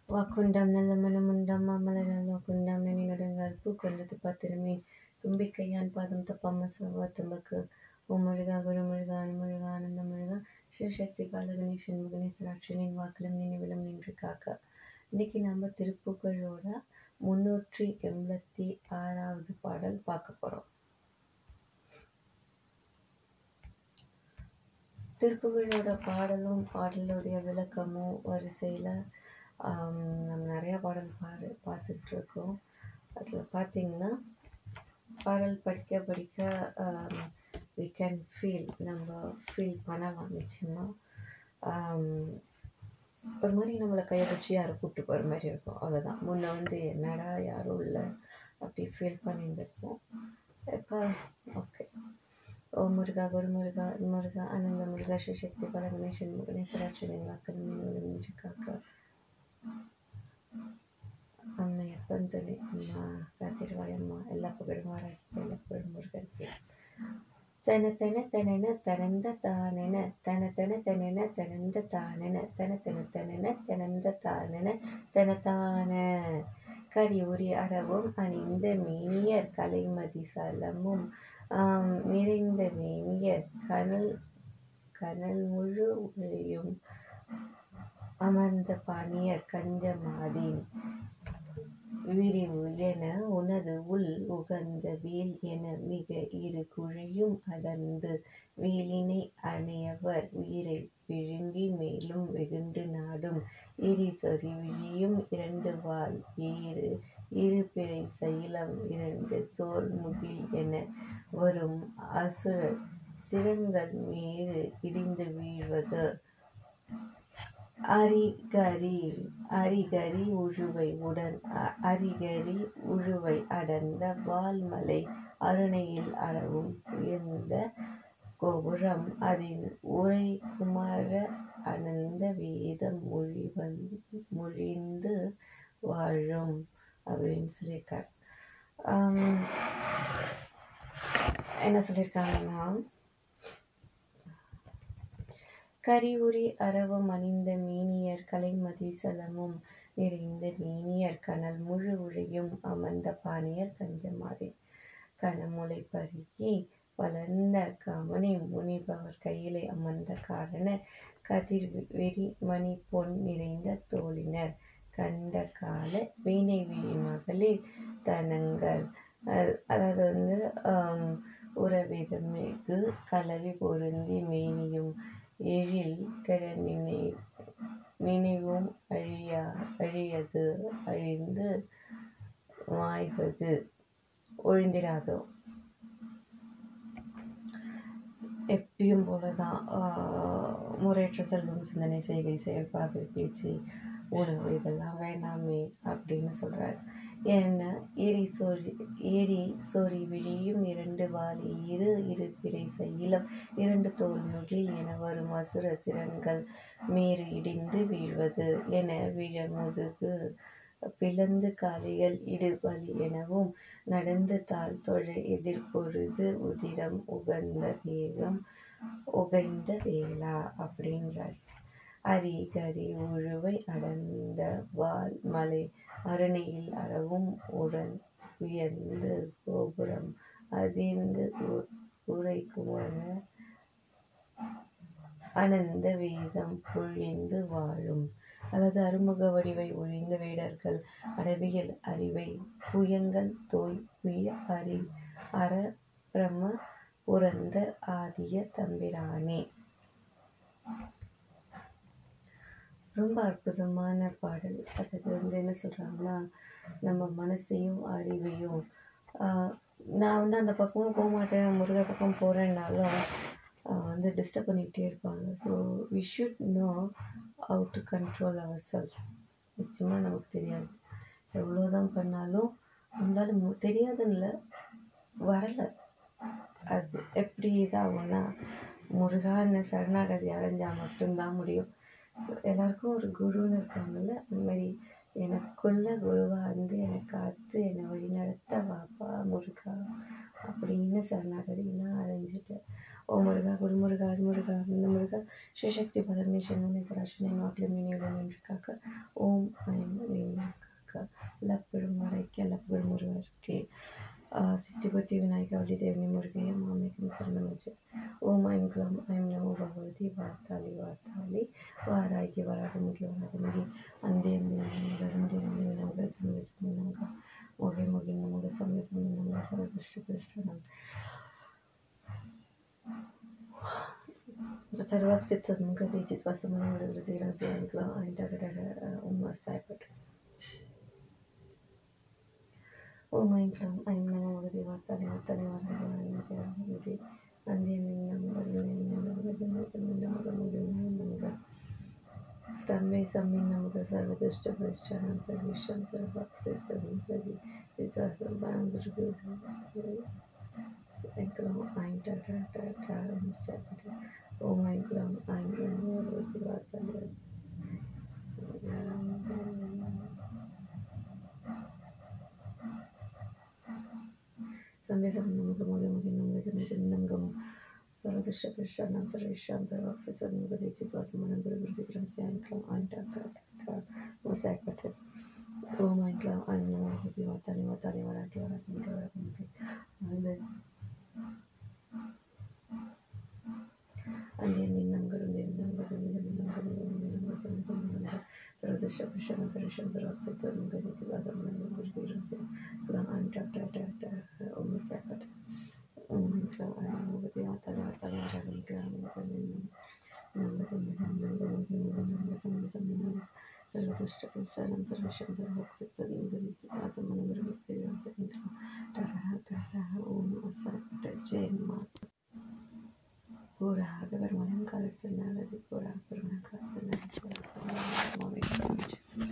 வாக்குண்டாம் நல்ல மனமுண்டாம் மாமலர் நோக்குண்டாம் நனிநடுங்கால் பூக்கொண்டது பாத்திரமே தும்பிக்கையான் பாதம் தப்பாம சவா தும்பக்கு ஓம் முருகா குரு முருகா அனுமுருகா ஆனந்த முருகா சிவசக்தி பாலகணேசன் முகனேஸ்வராட்சனின் வாக்கிலும் நினைவிலும் நின்று காக்க. இன்னைக்கு நம்ம திருப்புகழோட 386வது பாடல் பார்க்க போறோம். திருப்புகழோட பாடலும் பாடலுடைய விளக்கமும் வரிசையில் நம்ம நிறையா பாடல் பார்த்துட்டு இருக்கோம். அதில் பார்த்தீங்கன்னா பாடல் படிக்க படிக்க we can feel நம்ம ஃபீல் பண்ணலாம். நிச்சயமாக ஒரு மாதிரி நம்மளை கையை வச்சு யாரும் கூப்பிட்டு போகிற மாதிரி இருக்கும். அவ்வளோதான். முன்ன என்னடா யாரும் இல்லை அப்படி ஃபீல் பண்ணியிருந்திருப்போம். இப்போ ஓகே. ஓம் முருகா குரு முருகா முருகா ஆனந்த முருகா சிவசக்தி பாலகணேசன் முகனேஸ்வராட்சனின் வாக்கிலும் நின்று காக்க. அம்மை அப்பன் துணை அம்மா காத்திருவாய் அம்மா எல்லா புகழும் ஆராய்ச்சி எல்லா புகழும் முருகனுக்கு. தன தன தனன தனந்த தானென தன தன தனன தனந்த தானென தன தன தனன தனந்த தானென தனதான கரி உரி அறவும் அணிந்த மேனியர் கலைமதி சலமும் நிறைந்த மேனியர் கனல் முழு உழையும் அமர்ந்த பாணியர் கஞ்சமாதீன் விரிவு என உனது உள் உகந்த வேல் என மிக இரு குழையும் அடர்ந்து வேலினை அணையவர் உயிரை விழுங்கி மேலும் வெகுண்டு நாடும் சொறி விழியும் 2 வாள் ஏறு 2 பிறை சைலம் 2 தோல் முகில் என வரும் அசுர சிரங்கள் மேறு இடிந்து வீழ்வது அரிகரி உழுவை அடர்ந்த வால்மலை அருணையில் அறவும் உயர்ந்த கோபுரம் அதில் உரை குமர அனந்த வேதம் மொழிந்து வாழும் அப்படின்னு சொல்லியிருக்கார். என்ன சொல்லியிருக்காங்கன்னா, கரி உரி அரவம் அணிந்த மேனியர் கலைமதி சலமும் நிறைந்த மேனியர் கனல் முழு உழையும் அமர்ந்த பாணியர் கஞ்சமாதே கனமுளை பருகி வளர்ந்த காமனை முனிபவர் கையிலே அமர்ந்த காரண கதிர் வெறி மணி பொன் நிறைந்த தோளினர் கண்ட கால வீணை விழி மகளிர் தனங்கள். அதாவது உறவிதமிகு கலவி பொருந்தி மேனியும் எழில் கெட நினைவும் அழியது அழிந்து மாய்வது ஒழிந்திடாதோ. எப்பயும் போலதான் முறையற்ற செல்வம் சிந்தனை செய்கை செயல்பாடு பேச்சு உணவு இதெல்லாம் வேணாமே அப்படின்னு சொல்றாரு. ஏன்னா ஏரி சொறி விழியும் 2 வாள் ஏறு 2 பிறை சைலம் 2 தோல் முகில் என வரும் அசுர சிரங்கள் மேறு இடிந்து வீழ்வது என விழ முதுகு பிளந்து காலைகள் இடுபலி எனவும் நடந்து தாழ் தொழ எதிர்பொழுது உதிரம் உகைந்த வேளா அப்படின்றார். அரிகரி உழுவை அடர்ந்த வால் மலை அருணையில் அறவும் உயர்ந்த கோபுரம் அதிர்ந்து உரை குமர அனந்த வேதம் பொழிந்து வாழும். அதாவது அருமுக வடிவை ஒழிந்த வேடர்கள் அடவியல் அறிவை புயங்கள் தோய் புய அற பிரம புரந்தர் ஆதிய தம்பிரானே. ரொம்ப அற்புதமான பாடல். அதாவது என்ன சொல்றாங்கன்னா, நம்ம மனசையும் அறிவையும் நான் அந்த பக்கமும் போக மாட்டேன் முருகை பக்கம் போகிறேன்னாலும் டிஸ்டர்ப் பண்ணிகிட்டே இருப்பாங்க. So we should know how to control our self. நிச்சயமாக நமக்கு தெரியாது. எவ்வளோதான் பண்ணாலும் நம்மளால தெரியாதுன்னு வரலை. அது எப்படி இதாகும்னா, முருகான்னு சரணாகதி அடைஞ்சால் மட்டும்தான் முடியும். எல்லாருக்கும் ஒரு குருன்னு இருக்காங்கல்ல, அந்த மாதிரி எனக்குள்ள குருவா வந்து எனக்கு காத்து என்னை வழிநடத்த வாப்பா முருகா அப்படின்னு சரணாகதி நான் அடைஞ்சிட்டேன். ஓ முருகா குருமுருகா அருமுருகா அந்த முருகா ஸ்ரீசக்தி பரமேஸ்வரன் முனீஸ்வராசனை நாட்டிலும் இணையுடன் என்று காக்க ஓம் ஐம் ரீம் காக்க லப்பெரும் வரைக்கு லப்பெரும் முருகருக்கு சித்திபுத்தி விநாயகா வள்ளி தேவனி முருகைய மாமிக்கும் சரணம் வச்சு ஓம் ஐம் க்ளம் ஐம் நமோ பகவதி வார்த்தாளி வார்த்தாளி வாராகி வராகமுகி வராகமுகி அந்தி அந்தி நமக அந்தி அந்தி நமக ஜன்ம ஜன்ம நமக மொகி மொகி நமக சமயத்தம் நமக சரதிஷ்ட கிருஷ்ணம் सर्वात चित्सद्म कधी चित्वा समान वृद्धिरासी ऐकला आणि उन्मस्तायपट ओम ऐं क्लं ऐं नमो भगवते वार्ताले वार्ताले वार्ताले अन्ये स्तम्भे सम्मिन् नमः सर्वदुष्टभ्रष्टानां सर्वेषां सर्वाक्षरं प्रति विश्वासं ऐं क्लं ऐं टा ओम ऐं क्लं ऐं नमो भगवते वार्ताले सम्मे सम्मे नमः मोगे मोगे नमः जन्म जन्म नमः सर्वदुष्ट कृष्णानां सर्वेषां सर्वाक्षरं प्रति चित्वात्मनं गुरुवृत्तिग्रहस्य ऐं क्लं ऐं टा वसायपठे ओम ऐं क्लं ऐं नमो भगवते वार्ताले वार्ताले वरागे वरागे वरागे अन्ये निन्नं गुरुन्दे निन्नं गुरुन्दे निन्नं गुरुन्दे निन्नं गुरुन्दे सर्वदुष्ट कृष्णानां सर्वेषां सर्वाक्षरं प्रति चित्वात्मनं गुरुवृत्तिग्रहस्य क्लं ऐं टा ओम वसायपठे ओम ऐं क्लं ऐं नमो भगवते वार्ताले वार्ताले वरागे सर्वदुष्ट कृष्णानां सर्वेषां सर्वाक्षरं प्रति चित्वात्मनं गुरुवृत्तिग्रहस्य ओम वसायपठे जय माता Pura, que permanezca el Señor, pura, permanezca el Señor, pura, permanezca el Señor.